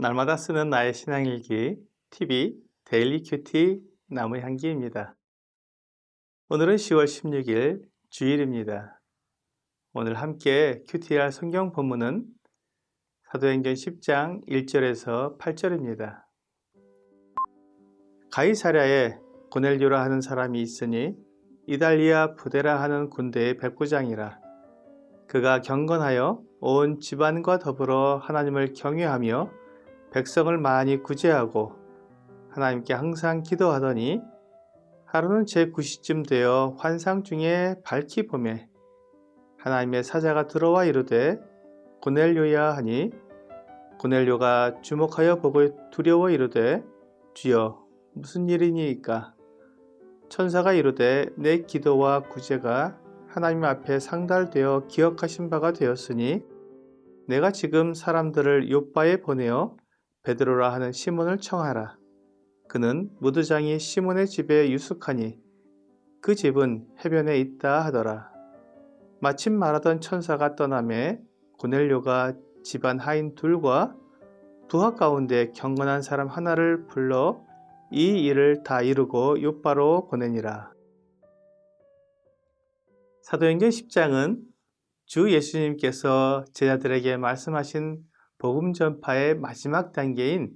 날마다 쓰는 나의 신앙일기 TV 데일리 큐티 나무 향기입니다. 오늘은 10월 16일 주일입니다. 오늘 함께 큐티할 성경 본문은 사도행전 10장 1절에서 8절입니다. 가이사랴에 고넬료라 하는 사람이 있으니 이달리아 부데라 하는 군대의 백부장이라. 그가 경건하여 온 집안과 더불어 하나님을 경외하며 백성을 많이 구제하고 하나님께 항상 기도하더니 하루는 제9시쯤 되어 환상 중에 밝히 보매 하나님의 사자가 들어와 이르되 고넬료야 하니 고넬료가 주목하여 보고 두려워 이르되 주여 무슨 일이니이까. 천사가 이르되 내 기도와 구제가 하나님 앞에 상달되어 기억하신 바가 되었으니 내가 지금 사람들을 요바에 보내어 베드로라 하는 시몬을 청하라. 그는 무드장이 시몬의 집에 유숙하니 그 집은 해변에 있다 하더라. 마침 말하던 천사가 떠나매 고넬료가 집안 하인 둘과 부하 가운데 경건한 사람 하나를 불러 이 일을 다 이루고 요바로 보내니라. 사도행전 10장은 주 예수님께서 제자들에게 말씀하신 복음 전파의 마지막 단계인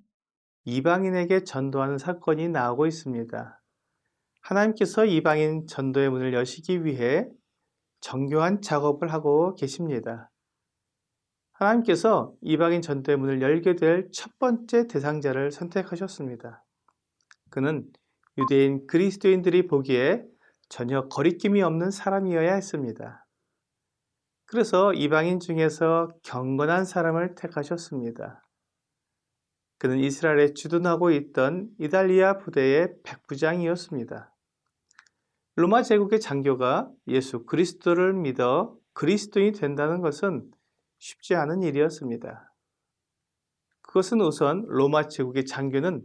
이방인에게 전도하는 사건이 나오고 있습니다. 하나님께서 이방인 전도의 문을 여시기 위해 정교한 작업을 하고 계십니다. 하나님께서 이방인 전도의 문을 열게 될 첫 번째 대상자를 선택하셨습니다. 그는 유대인 그리스도인들이 보기에 전혀 거리낌이 없는 사람이어야 했습니다. 그래서 이방인 중에서 경건한 사람을 택하셨습니다. 그는 이스라엘에 주둔하고 있던 이달리아 부대의 백부장이었습니다. 로마 제국의 장교가 예수 그리스도를 믿어 그리스도인이 된다는 것은 쉽지 않은 일이었습니다. 그것은 우선 로마 제국의 장교는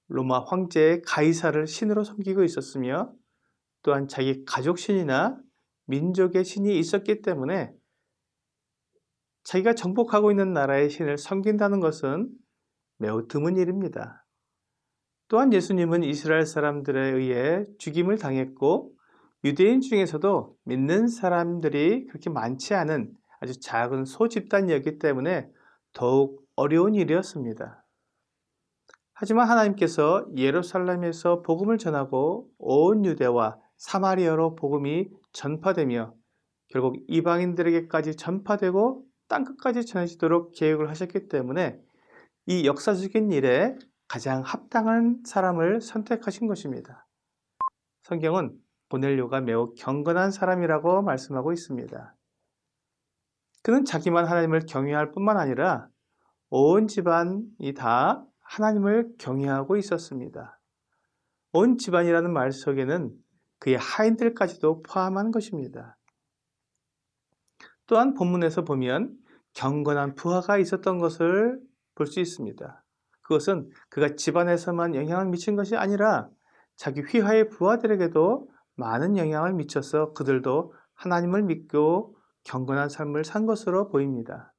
로마 황제의 가이사를 신으로 섬기고 있었으며 또한 자기 가족 신이나 민족의 신이 있었기 때문에 자기가 정복하고 있는 나라의 신을 섬긴다는 것은 매우 드문 일입니다. 또한 예수님은 이스라엘 사람들에 의해 죽임을 당했고 유대인 중에서도 믿는 사람들이 그렇게 많지 않은 아주 작은 소집단이었기 때문에 더욱 어려운 일이었습니다. 하지만 하나님께서 예루살렘에서 복음을 전하고 온 유대와 사마리아로 복음이 전파되며 결국 이방인들에게까지 전파되고 땅끝까지 전해지도록 계획을 하셨기 때문에 이 역사적인 일에 가장 합당한 사람을 선택하신 것입니다. 성경은 고넬료가 매우 경건한 사람이라고 말씀하고 있습니다. 그는 자기만 하나님을 경외할 뿐만 아니라 온 집안이 다 하나님을 경외하고 있었습니다. 온 집안이라는 말 속에는 그의 하인들까지도 포함한 것입니다. 또한 본문에서 보면 경건한 부하가 있었던 것을 볼 수 있습니다. 그것은 그가 집안에서만 영향을 미친 것이 아니라 자기 휘하의 부하들에게도 많은 영향을 미쳐서 그들도 하나님을 믿고 경건한 삶을 산 것으로 보입니다.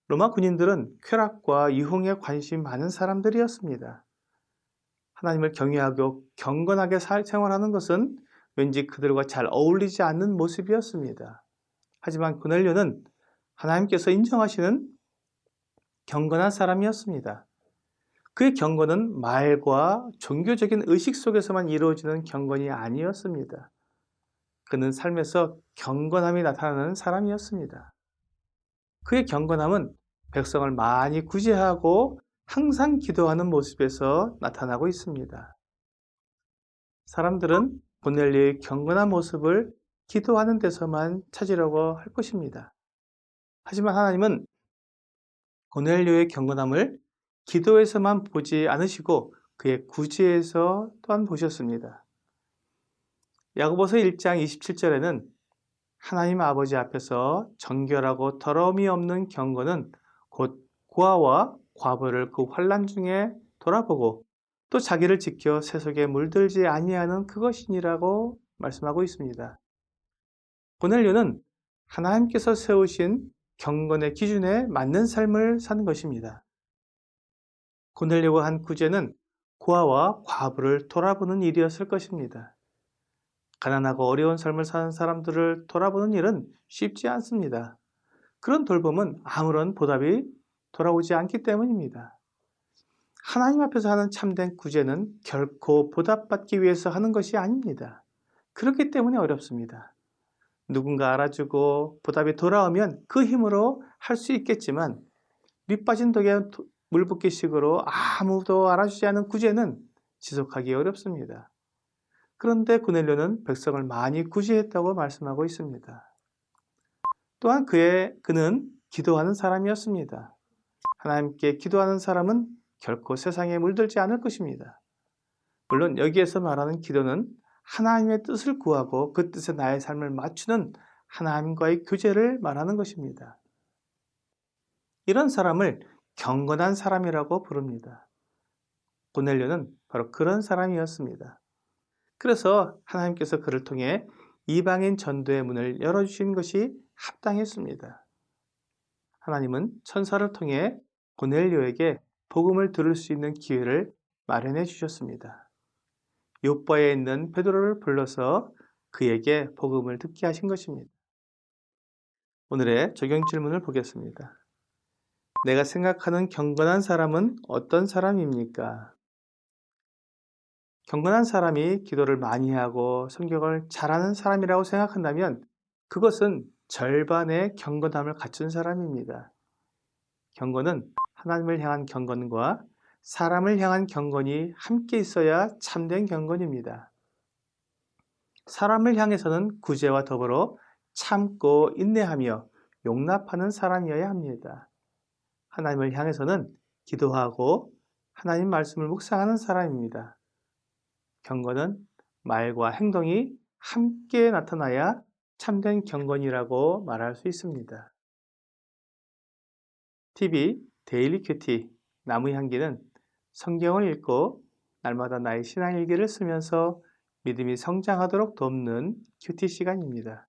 로마 군인들은 쾌락과 유흥에 관심이 많은 사람들이었습니다. 하나님을 경외하고 경건하게 생활하는 것은 왠지 그들과 잘 어울리지 않는 모습이었습니다. 하지만 고넬료는 하나님께서 인정하시는 경건한 사람이었습니다. 그의 경건은 말과 종교적인 의식 속에서만 이루어지는 경건이 아니었습니다. 그는 삶에서 경건함이 나타나는 사람이었습니다. 그의 경건함은 백성을 많이 구제하고 항상 기도하는 모습에서 나타나고 있습니다. 사람들은 고넬료의 경건한 모습을 기도하는 데서만 찾으려고 할 것입니다. 하지만 하나님은 고넬료의 경건함을 기도에서만 보지 않으시고 그의 구제에서 또한 보셨습니다. 야고보서 1장 27절에는 하나님 아버지 앞에서 정결하고 더러움이 없는 경건은 곧 고아와 과부를 그 환난 중에 돌아보고 또 자기를 지켜 세속에 물들지 아니하는 그것이니라고 말씀하고 있습니다. 고넬료는 하나님께서 세우신 경건의 기준에 맞는 삶을 사는 것입니다. 보내려고 한 구제는 고아와 과부를 돌아보는 일이었을 것입니다. 가난하고 어려운 삶을 사는 사람들을 돌아보는 일은 쉽지 않습니다. 그런 돌봄은 아무런 보답이 돌아오지 않기 때문입니다. 하나님 앞에서 하는 참된 구제는 결코 보답받기 위해서 하는 것이 아닙니다. 그렇기 때문에 어렵습니다. 누군가 알아주고 보답이 돌아오면 그 힘으로 할 수 있겠지만 밑 빠진 독에 물 붓기식으로 아무도 알아주지 않은 구제는 지속하기 어렵습니다. 그런데 고넬료는 백성을 많이 구제했다고 말씀하고 있습니다. 또한 그는 기도하는 사람이었습니다. 하나님께 기도하는 사람은 결코 세상에 물들지 않을 것입니다. 물론 여기에서 말하는 기도는 하나님의 뜻을 구하고 그 뜻에 나의 삶을 맞추는 하나님과의 교제를 말하는 것입니다. 이런 사람을 경건한 사람이라고 부릅니다. 고넬료는 바로 그런 사람이었습니다. 그래서 하나님께서 그를 통해 이방인 전도의 문을 열어주신 것이 합당했습니다. 하나님은 천사를 통해 고넬료에게 복음을 들을 수 있는 기회를 마련해 주셨습니다. 요바에 있는 베드로를 불러서 그에게 복음을 듣게 하신 것입니다. 오늘의 적용 질문을 보겠습니다. 내가 생각하는 경건한 사람은 어떤 사람입니까? 경건한 사람이 기도를 많이 하고 성경을 잘하는 사람이라고 생각한다면 그것은 절반의 경건함을 갖춘 사람입니다. 경건은 하나님을 향한 경건과 사람을 향한 경건이 함께 있어야 참된 경건입니다. 사람을 향해서는 구제와 더불어 참고 인내하며 용납하는 사람이어야 합니다. 하나님을 향해서는 기도하고 하나님 말씀을 묵상하는 사람입니다. 경건은 말과 행동이 함께 나타나야 참된 경건이라고 말할 수 있습니다. TV 데일리 큐티 나무 향기는 성경을 읽고 날마다 나의 신앙일기를 쓰면서 믿음이 성장하도록 돕는 큐티 시간입니다.